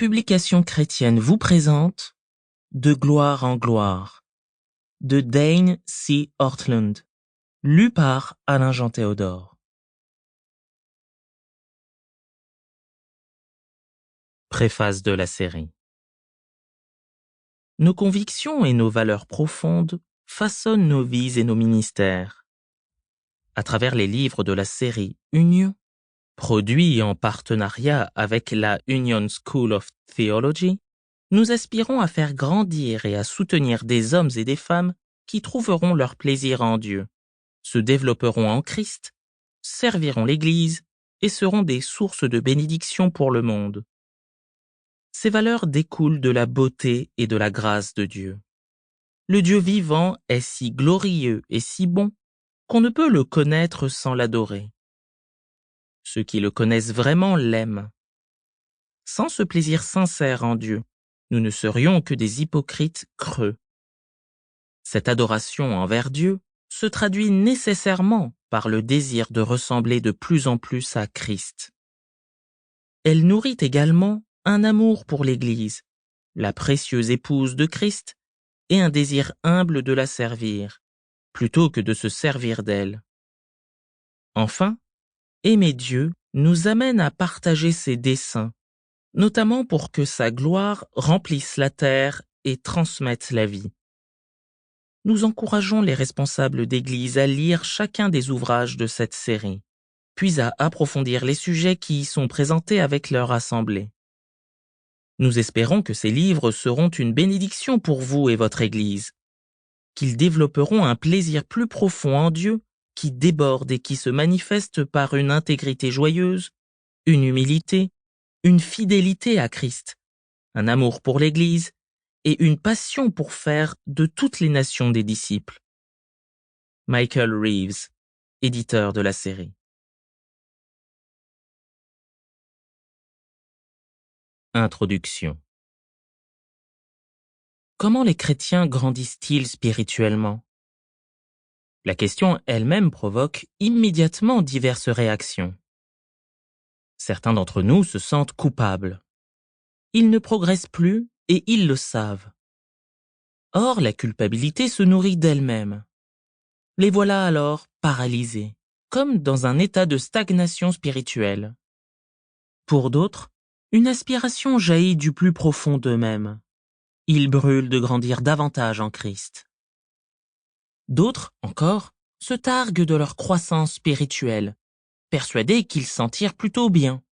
Publication chrétienne vous présente De gloire en gloire de Dane C. Ortlund, lu par Alain-Jean Théodore. Préface de la série. Nos convictions et nos valeurs profondes façonnent nos vies et nos ministères. À travers les livres de la série Union, produits en partenariat avec la Union School of Theology, nous aspirons à faire grandir et à soutenir des hommes et des femmes qui trouveront leur plaisir en Dieu, se développeront en Christ, serviront l'Église et seront des sources de bénédiction pour le monde. Ces valeurs découlent de la beauté et de la grâce de Dieu. Le Dieu vivant est si glorieux et si bon qu'on ne peut le connaître sans l'adorer. Ceux qui le connaissent vraiment l'aiment. Sans ce plaisir sincère en Dieu, nous ne serions que des hypocrites creux. Cette adoration envers Dieu se traduit nécessairement par le désir de ressembler de plus en plus à Christ. Elle nourrit également un amour pour l'Église, la précieuse épouse de Christ, et un désir humble de la servir, plutôt que de se servir d'elle. Enfin, aimer Dieu nous amène à partager ses desseins, notamment pour que sa gloire remplisse la terre et transmette la vie. Nous encourageons les responsables d'Église à lire chacun des ouvrages de cette série, puis à approfondir les sujets qui y sont présentés avec leur assemblée. Nous espérons que ces livres seront une bénédiction pour vous et votre Église, qu'ils développeront un plaisir plus profond en Dieu qui déborde et qui se manifeste par une intégrité joyeuse, une humilité, une fidélité à Christ, un amour pour l'Église et une passion pour faire de toutes les nations des disciples. Michael Reeves, éditeur de la série. Introduction. Comment les chrétiens grandissent-ils spirituellement? La question elle-même provoque immédiatement diverses réactions. Certains d'entre nous se sentent coupables. Ils ne progressent plus et ils le savent. Or, la culpabilité se nourrit d'elle-même. Les voilà alors paralysés, comme dans un état de stagnation spirituelle. Pour d'autres, une aspiration jaillit du plus profond d'eux-mêmes. Ils brûlent de grandir davantage en Christ. D'autres, encore, se targuent de leur croissance spirituelle, persuadés qu'ils s'en tirent plutôt bien.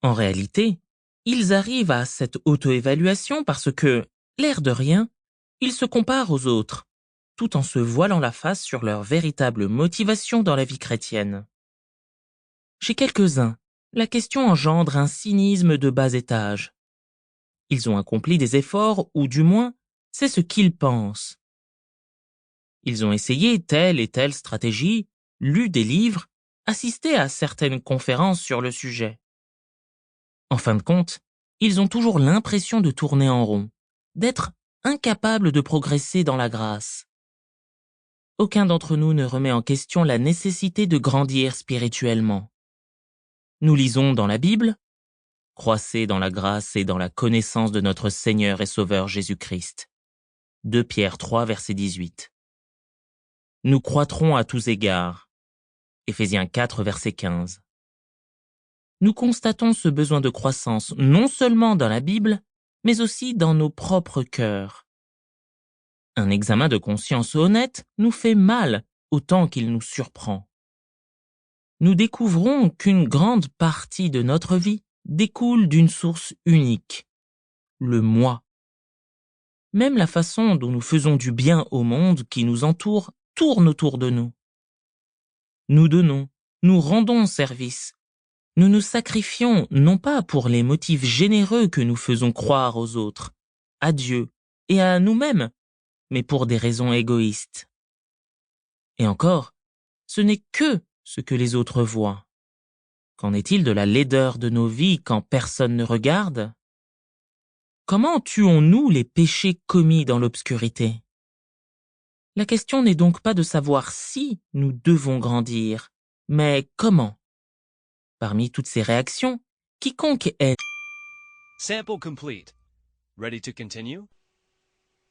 En réalité, ils arrivent à cette auto-évaluation parce que, l'air de rien, ils se comparent aux autres, tout en se voilant la face sur leur véritable motivation dans la vie chrétienne. Chez quelques-uns, la question engendre un cynisme de bas étage. Ils ont accompli des efforts, ou du moins, c'est ce qu'ils pensent. Ils ont essayé telle et telle stratégie, lu des livres, assisté à certaines conférences sur le sujet. En fin de compte, ils ont toujours l'impression de tourner en rond, d'être incapables de progresser dans la grâce. Aucun d'entre nous ne remet en question la nécessité de grandir spirituellement. Nous lisons dans la Bible, « Croissez dans la grâce et dans la connaissance de notre Seigneur et Sauveur Jésus-Christ » 2 Pierre 3, verset 18. Nous croîtrons à tous égards. Éphésiens 4, verset 15. Nous constatons ce besoin de croissance non seulement dans la Bible, mais aussi dans nos propres cœurs. Un examen de conscience honnête nous fait mal autant qu'il nous surprend. Nous découvrons qu'une grande partie de notre vie découle d'une source unique, le moi. Même la façon dont nous faisons du bien au monde qui nous entoure tourne autour de nous. Nous donnons, nous rendons service. Nous nous sacrifions non pas pour les motifs généreux que nous faisons croire aux autres, à Dieu et à nous-mêmes, mais pour des raisons égoïstes. Et encore, ce n'est que ce que les autres voient. Qu'en est-il de la laideur de nos vies quand personne ne regarde? Comment tuons-nous les péchés commis dans l'obscurité? La question n'est donc pas de savoir si nous devons grandir, mais comment. Parmi toutes ces réactions, quiconque est Sample complete. Ready to continue?